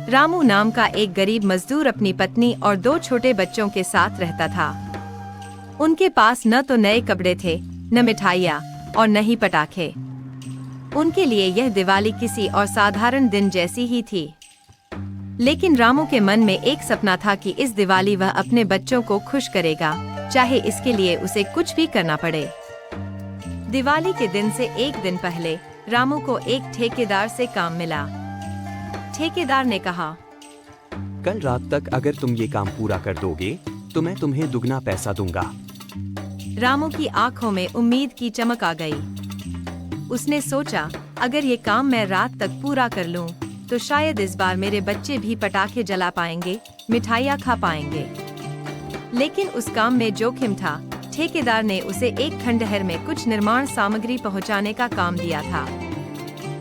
रामू नाम का एक गरीब मजदूर अपनी पत्नी और 2 छोटे बच्चों के साथ रहता था। उनके पास न तो नए कपड़े थे, न मिठाइयाँ और न ही पटाखे। उनके लिए यह दिवाली किसी और साधारण दिन जैसी ही थी। लेकिन रामू के मन में एक सपना था कि इस दिवाली वह अपने बच्चों को खुश करेगा, चाहे इसके लिए उसे कुछ भी करना पड़े। दिवाली के दिन से एक दिन पहले रामू को एक ठेकेदार से काम मिला। ठेकेदार ने कहा, कल रात तक अगर तुम ये काम पूरा कर दोगे तो मैं तुम्हें दुगना पैसा दूंगा। रामू की आंखों में उम्मीद की चमक आ गई। उसने सोचा, अगर ये काम मैं रात तक पूरा कर लूं, तो शायद इस बार मेरे बच्चे भी पटाखे जला पाएंगे, मिठाइयाँ खा पाएंगे। लेकिन उस काम में जोखिम था। ठेकेदार ने उसे एक खंडहर में कुछ निर्माण सामग्री पहुंचाने का काम दिया था।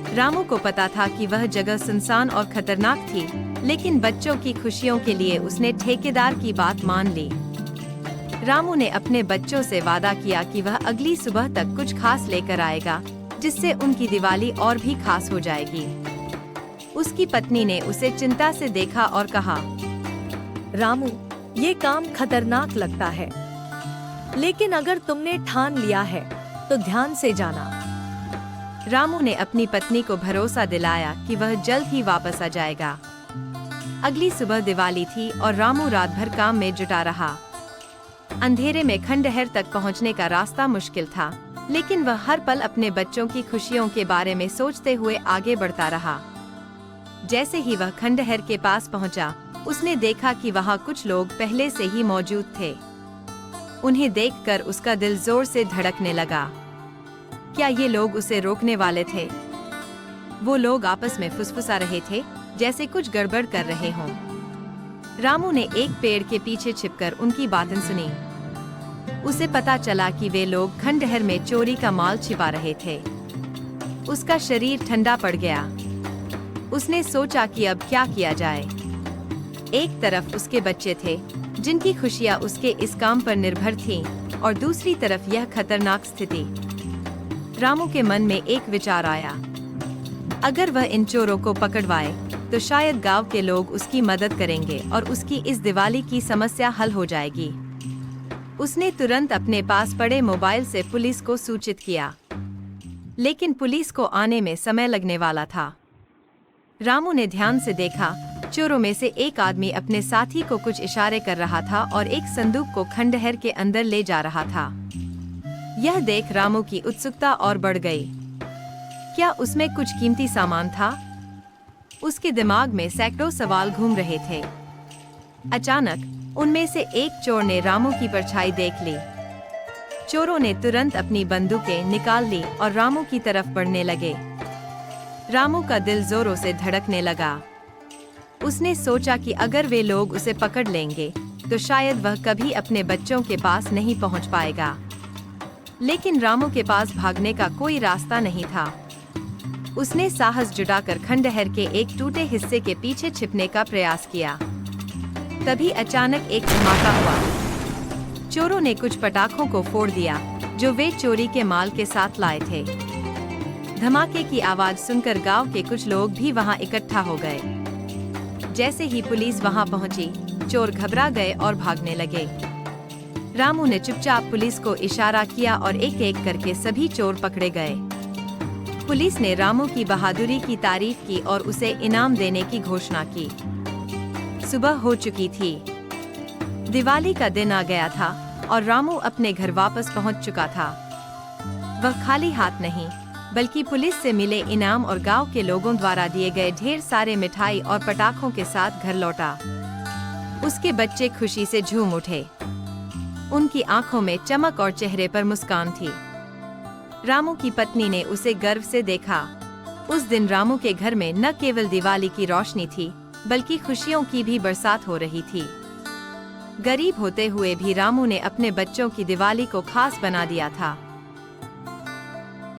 रामू को पता था कि वह जगह सुनसान और खतरनाक थी, लेकिन बच्चों की खुशियों के लिए उसने ठेकेदार की बात मान ली। रामू ने अपने बच्चों से वादा किया कि वह अगली सुबह तक कुछ खास लेकर आएगा, जिससे उनकी दिवाली और भी खास हो जाएगी। उसकी पत्नी ने उसे चिंता से देखा और कहा, रामू, ये काम खतरनाक लगता है, लेकिन अगर तुमने ठान लिया है तो ध्यान से जाना। रामू ने अपनी पत्नी को भरोसा दिलाया कि वह जल्द ही वापस आ जाएगा। अगली सुबह दिवाली थी और रामू रात भर काम में जुटा रहा। अंधेरे में खंडहर तक पहुंचने का रास्ता मुश्किल था, लेकिन वह हर पल अपने बच्चों की खुशियों के बारे में सोचते हुए आगे बढ़ता रहा। जैसे ही वह खंडहर के पास पहुंचा, उसने देखा कि वहां कुछ लोग पहले से ही मौजूद थे। उन्हें देखकर उसका दिल जोर से धड़कने लगा। क्या ये लोग उसे रोकने वाले थे? वो लोग आपस में फुसफुसा रहे थे, जैसे कुछ गड़बड़ कर रहे हों। रामू ने एक पेड़ के पीछे छिपकर उनकी बातें सुनी। उसे पता चला कि वे लोग खंडहर में चोरी का माल छिपा रहे थे। उसका शरीर ठंडा पड़ गया। उसने सोचा कि अब क्या किया जाए। एक तरफ उसके बच्चे थे, जिनकी खुशियां उसके इस काम पर निर्भर थीं, और दूसरी तरफ यह खतरनाक स्थिति। रामू के मन में एक विचार आया। अगर वह इन चोरों को पकड़वाए, तो शायद गांव के लोग उसकी मदद करेंगे और उसकी इस दिवाली की समस्या हल हो जाएगी। उसने तुरंत अपने पास पड़े मोबाइल से पुलिस को सूचित किया, लेकिन पुलिस को आने में समय लगने वाला था। रामू ने ध्यान से देखा, चोरों में से एक आदमी अपने साथी को कुछ इशारे कर रहा था और एक संदूक को खंडहर के अंदर ले जा रहा था। यह देख रामू की उत्सुकता और बढ़ गई। क्या उसमें कुछ कीमती सामान था? उसके दिमाग में सैकड़ों सवाल घूम रहे थे। अचानक उनमें से एक चोर ने रामू की परछाई देख ली। चोरों ने तुरंत अपनी बंदूकें निकाल ली और रामू की तरफ बढ़ने लगे। रामू का दिल जोरों से धड़कने लगा। उसने सोचा कि अगर वे लोग उसे पकड़ लेंगे, तो शायद वह कभी अपने बच्चों के पास नहीं पहुंच पाएगा। लेकिन रामू के पास भागने का कोई रास्ता नहीं था। उसने साहस जुटाकर खंडहर के एक टूटे हिस्से के पीछे छिपने का प्रयास किया। तभी अचानक एक धमाका हुआ। चोरों ने कुछ पटाखों को फोड़ दिया, जो वे चोरी के माल के साथ लाए थे। धमाके की आवाज सुनकर गांव के कुछ लोग भी वहां इकट्ठा हो गए। जैसे ही पुलिस वहां पहुंची, चोर घबरा गए और भागने लगे। रामू ने चुपचाप पुलिस को इशारा किया और एक एक करके सभी चोर पकड़े गए। पुलिस ने रामू की बहादुरी की तारीफ की और उसे इनाम देने की घोषणा की। सुबह हो चुकी थी। दिवाली का दिन आ गया था और रामू अपने घर वापस पहुंच चुका था। वह खाली हाथ नहीं, बल्कि पुलिस से मिले इनाम और गांव के लोगों द्वारा दिए गए ढेर सारे मिठाई और पटाखों के साथ घर लौटा। उसके बच्चे खुशी से झूम उठे। उनकी आंखों में चमक और चेहरे पर मुस्कान थी। रामू की पत्नी ने उसे गर्व से देखा। उस दिन रामू के घर में न केवल दिवाली की रोशनी थी, बल्कि खुशियों की भी बरसात हो रही थी। गरीब होते हुए भी रामू ने अपने बच्चों की दिवाली को खास बना दिया था।